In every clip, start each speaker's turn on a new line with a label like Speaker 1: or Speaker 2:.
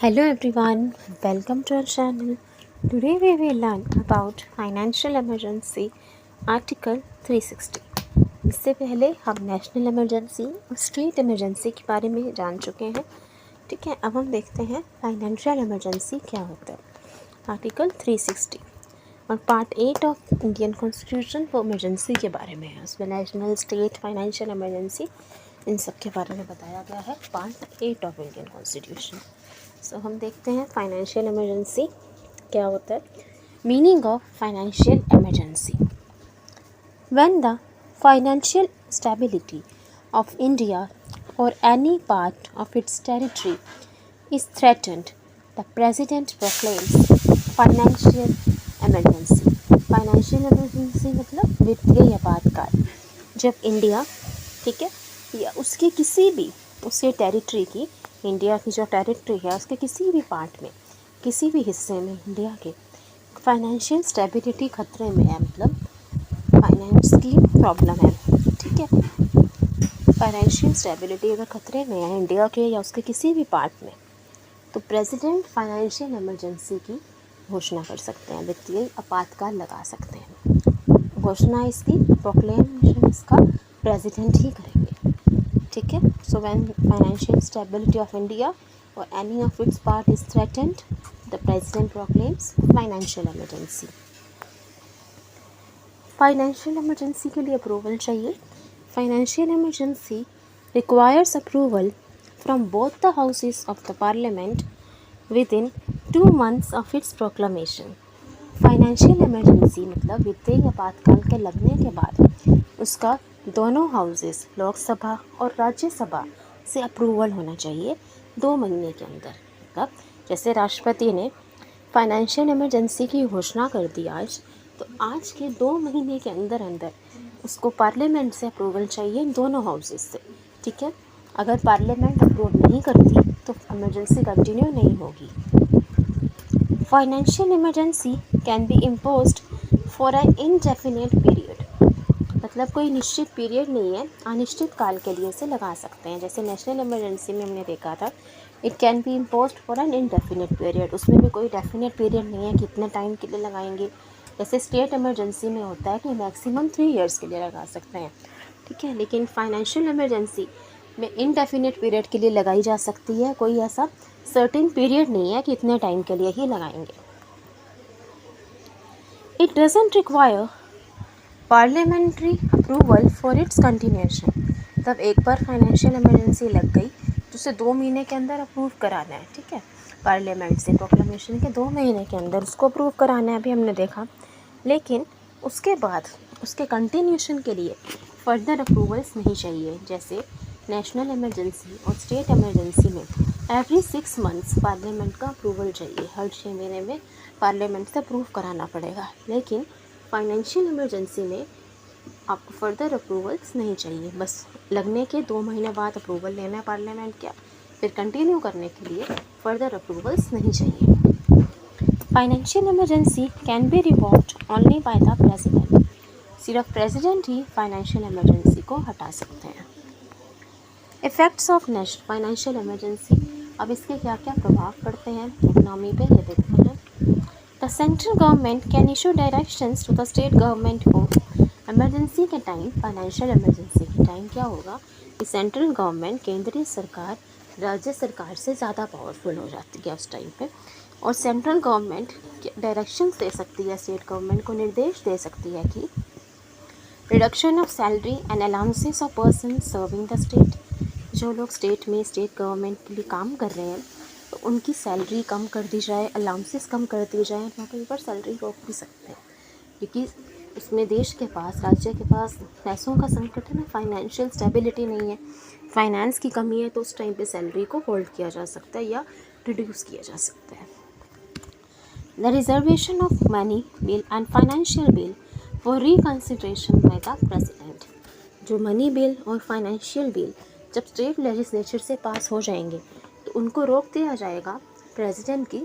Speaker 1: Hello everyone, welcome to our channel. Today we will learn about Financial Emergency Article 360. इससे पहले हम national emergency और state emergency के बारे में जान चुके हैं। ठीक है, अब हम देखते हैं फाइनेंशियल इमरजेंसी क्या होता है। आर्टिकल 360 और पार्ट 8 ऑफ इंडियन कॉन्स्टिट्यूशन वो इमरजेंसी के बारे में है। उसमें नेशनल, स्टेट, फाइनेंशियल इमरजेंसी इन सब के बारे में बताया गया है part 8 of Indian constitution. So हम देखते हैं फाइनेंशियल इमरजेंसी क्या होता है। Meaning of financial emergency: when the financial stability of India और any part of its territory is threatened the president proclaims financial emergency. Financial emergency मतलब वित्तीय आपातकाल। जब इंडिया, ठीक है, या उसकी किसी भी उसके टेरिटरी की, इंडिया की जो टेरिटरी है उसके किसी भी पार्ट में, किसी भी हिस्से में इंडिया के फाइनेंशियल स्टेबिलिटी खतरे में है, मतलब फाइनेंस की प्रॉब्लम है। ठीक है, फाइनेंशियल स्टेबिलिटी अगर खतरे में है इंडिया के या उसके किसी भी पार्ट में, तो प्रेसिडेंट फाइनेंशियल इमरजेंसी की घोषणा कर सकते हैं, वित्तीय आपातकाल लगा सकते हैं। घोषणा इसकी, प्रोक्लेमेशन इसका प्रेसिडेंट ही करेंगे। ठीक है, so when financial stability of India और any of its part is threatened the president proclaims financial emergency. Financial emergency के लिए अप्रूवल चाहिए। Financial emergency requires approval from both the houses of the parliament within 2 months of its proclamation. Financial emergency मतलब वित्तीय आपातकाल के लगने के बाद उसका दोनों हाउसेस, लोकसभा और राज्यसभा से अप्रूवल होना चाहिए 2 महीने के अंदर। मतलब जैसे राष्ट्रपति ने फाइनेंशियल इमरजेंसी की घोषणा कर दी आज, तो आज के 2 महीने के अंदर अंदर उसको पार्लियामेंट से अप्रूवल चाहिए, दोनों हाउसेस से। ठीक है, अगर पार्लियामेंट अप्रूव नहीं करती तो इमरजेंसी कंटिन्यू नहीं होगी। Financial emergency can be imposed for an indefinite period, मतलब कोई निश्चित पीरियड नहीं है, अनिश्चित काल के लिए इसे लगा सकते हैं। जैसे नेशनल इमरजेंसी में हमने देखा था, it can be imposed for an indefinite period, उसमें भी कोई डेफिनेट पीरियड नहीं है कितने टाइम के लिए लगाएंगे। जैसे स्टेट इमरजेंसी में होता है कि मैक्सिमम 3 years के लिए लगा सकते हैं। ठीक है, लेकिन फाइनेंशियल इमरजेंसी में इनडेफिनिट पीरियड के लिए लगाई जा सकती है, कोई ऐसा सर्टेन पीरियड नहीं है कि इतने टाइम के लिए ही लगाएंगे। It doesn't require parliamentary approval for its continuation. तब एक बार फाइनेंशियल इमरजेंसी लग गई तो उसे 2 महीने के अंदर अप्रूव कराना है। ठीक है, पार्लियामेंट से प्रोक्लेमेशन के 2 महीने के अंदर उसको अप्रूव कराना है, अभी हमने देखा। लेकिन उसके बाद उसके कंटिन्यूएशन के लिए फर्दर अप्रूवल्स नहीं चाहिए। जैसे नेशनल इमरजेंसी और स्टेट इमरजेंसी में एवरी 6 months पार्लियामेंट का अप्रूवल चाहिए, हर 6 महीने में पार्लियामेंट से अप्रूव कराना पड़ेगा। लेकिन फाइनेंशियल इमरजेंसी में आपको फर्दर अप्रूवल्स नहीं चाहिए, बस लगने के 2 महीने बाद अप्रूवल लेना है पार्लियामेंट का, फिर कंटिन्यू करने के लिए फर्दर अप्रूवल्स नहीं चाहिए। Financial emergency can be revoked only by the president, सिर्फ प्रेसिडेंट ही फाइनेंशियल इमरजेंसी को हटा सकते हैं। Effects of national financial emergency, अब इसके क्या क्या प्रभाव पड़ते हैं इकोनॉमी पे, ये देखते हैं। The central government can issue directions to the state government को। इमरजेंसी के टाइम, फाइनेंशियल इमरजेंसी के टाइम क्या होगा कि सेंट्रल गवर्नमेंट, केंद्रीय सरकार राज्य सरकार से ज़्यादा पावरफुल हो जाती है उस टाइम पे, और सेंट्रल गवर्नमेंट डायरेक्शंस दे सकती है, स्टेट गवर्नमेंट को निर्देश दे सकती है कि reduction of salary and allowances of person serving the state. जो लोग स्टेट में, स्टेट गवर्नमेंट के लिए काम कर रहे हैं, तो उनकी सैलरी कम कर दी जाए, अलाउंसेस कम कर दी जाए, या कहीं पर सैलरी रोक भी सकते हैं, क्योंकि उसमें देश के पास, राज्य के पास पैसों का संकट है ना, फाइनेंशियल स्टेबिलिटी नहीं है, फाइनेंस की कमी है, तो उस टाइम पे सैलरी को होल्ड किया जा सकता है या रिड्यूस किया जा सकता है। The reservation of money bill and financial bill for reconsideration bye the president. जो मनी बिल और फाइनेंशियल बिल जब स्टेट लेजिस्लेचर से पास हो जाएंगे तो उनको रोक दिया जाएगा प्रेसिडेंट की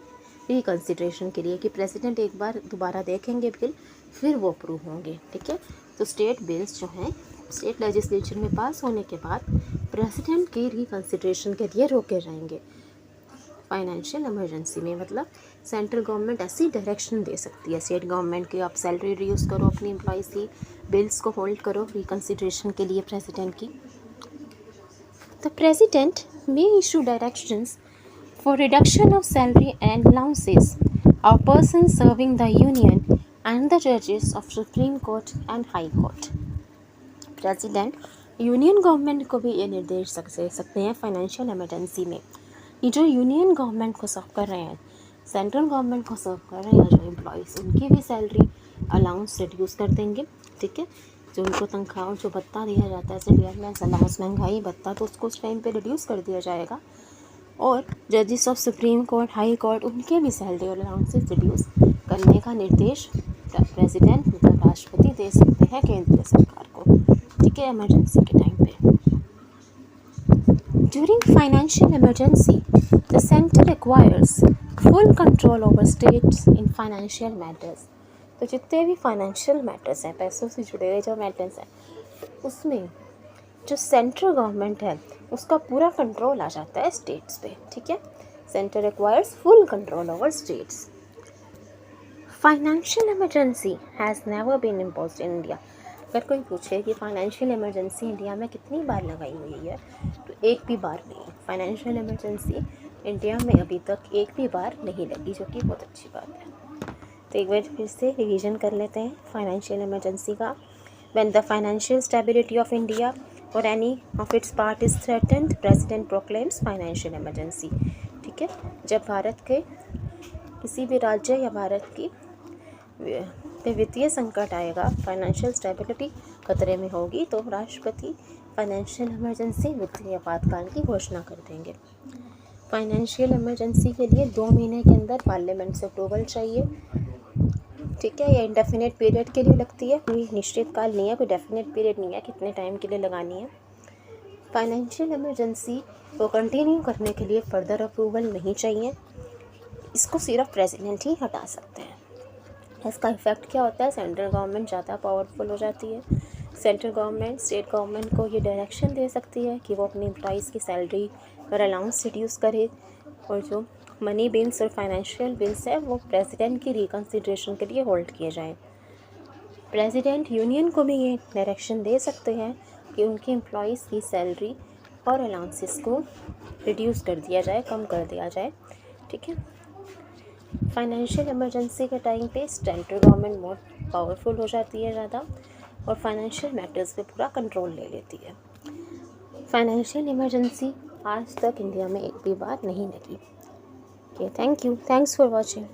Speaker 1: रिकन्सिडरेशन के लिए, कि प्रेसिडेंट एक बार दोबारा देखेंगे बिल, फिर वो अप्रूव होंगे। ठीक है, तो स्टेट बिल्स जो हैं स्टेट लेजिस्लेचर में पास होने के बाद प्रेसिडेंट की रिकन्सिडरेशन के लिए रोके जाएंगे। फाइनेंशियल इमरजेंसी में मतलब सेंट्रल गवर्नमेंट ऐसी डायरेक्शन दे सकती है स्टेट गवर्नमेंट की, आप सैलरी रिड्यूस करो अपनी एम्प्लॉयज़ की, बिल्स को होल्ड करो रिकन्सिडरेशन के लिए प्रेसिडेंट की। The president may issue directions for reduction of salary and allowances of persons serving the union and the judges of Supreme Court and High Court. President union government को भी ये निर्देश दे सकते हैं फाइनेंशियल इमरजेंसी में। ये जो यूनियन गवर्नमेंट को सर्व कर रहे हैं, सेंट्रल गवर्नमेंट को सर्व कर रहे हैं जो एम्प्लॉयज़, उनकी भी सैलरी अलाउंस रिड्यूस कर देंगे। ठीक है, जो उनको तनख्वाह और जो भत्ता दिया जाता है रिटायरमेंट अलाउंस, महंगाई भत्ता, तो उसको उस टाइम पे रिड्यूस कर दिया जाएगा। और जजेस of supreme court, high court, उनके भी सैलरी और अलाउंसेस रिड्यूस करने का निर्देश प्रेसिडेंट मतलब राष्ट्रपति दे सकते हैं केंद्रीय सरकार को। ठीक है, इमरजेंसी के टाइम पे। During financial emergency the centre requires full control over states in financial matters. तो जितने भी फाइनेंशियल मैटर्स हैं, पैसों से जुड़े हुए जो मैटर्स हैं, उसमें जो सेंट्रल गवर्नमेंट है उसका पूरा कंट्रोल आ जाता है स्टेट्स पे। ठीक है, centre requires full control over states. Financial emergency has never been imposed in India. अगर कोई पूछे कि फाइनेंशियल इमरजेंसी इंडिया में कितनी बार लगाई हुई है, तो एक भी बार नहीं। फाइनेंशियल इमरजेंसी इंडिया में अभी तक एक भी बार नहीं लगी, जो कि बहुत अच्छी बात है। तो एक बार फिर से रिवीजन कर लेते हैं फाइनेंशियल इमरजेंसी का। When the financial stability of India or any of its part is threatened, president proclaims financial emergency। ठीक है, जब भारत के किसी भी राज्य या भारत की वित्तीय संकट आएगा, फाइनेंशियल स्टेबिलिटी खतरे में होगी, तो राष्ट्रपति फाइनेंशियल इमरजेंसी वित्तीय आपातकाल की घोषणा कर देंगे। फाइनेंशियल इमरजेंसी के लिए 2 महीने के अंदर पार्लियामेंट से अप्रूवल चाहिए। ठीक है, ये इंडेफिनेट पीरियड के लिए लगती है, कोई निश्चित काल नहीं है, कोई डेफिनेट पीरियड नहीं है कितने टाइम के लिए लगानी है। फाइनेंशियल इमरजेंसी को कंटिन्यू करने के लिए फर्दर अप्रूवल नहीं चाहिए, इसको सिर्फ प्रेसिडेंट ही हटा सकते हैं। इसका इफेक्ट क्या होता है, सेंट्रल गवर्नमेंट ज़्यादा पावरफुल हो जाती है। सेंट्रल गवर्नमेंट स्टेट गवर्नमेंट को ये डायरेक्शन दे सकती है कि वो अपनी एम्प्लॉयज़ की सैलरी और अलाउंस रिड्यूस करे, और जो मनी बिल्स और फाइनेंशियल बिल्स है वो प्रेसिडेंट की रिकन्सिडरेशन के लिए होल्ड किए जाएं। प्रेसिडेंट यूनियन को भी ये डायरेक्शन दे सकते हैं कि उनकी एम्प्लॉयज़ की सैलरी और अलाउंसेस को रिड्यूस कर दिया जाए, कम कर दिया जाए। ठीक है, फाइनेंशियल इमरजेंसी के टाइम पे सेंट्रल गवर्नमेंट मोर पावरफुल हो जाती है ज़्यादा, और फाइनेंशियल मैटर्स पे पूरा कंट्रोल ले लेती है। फाइनेंशियल इमरजेंसी आज तक इंडिया में एक भी बार नहीं लगी। Okay, thank you. Thanks for watching.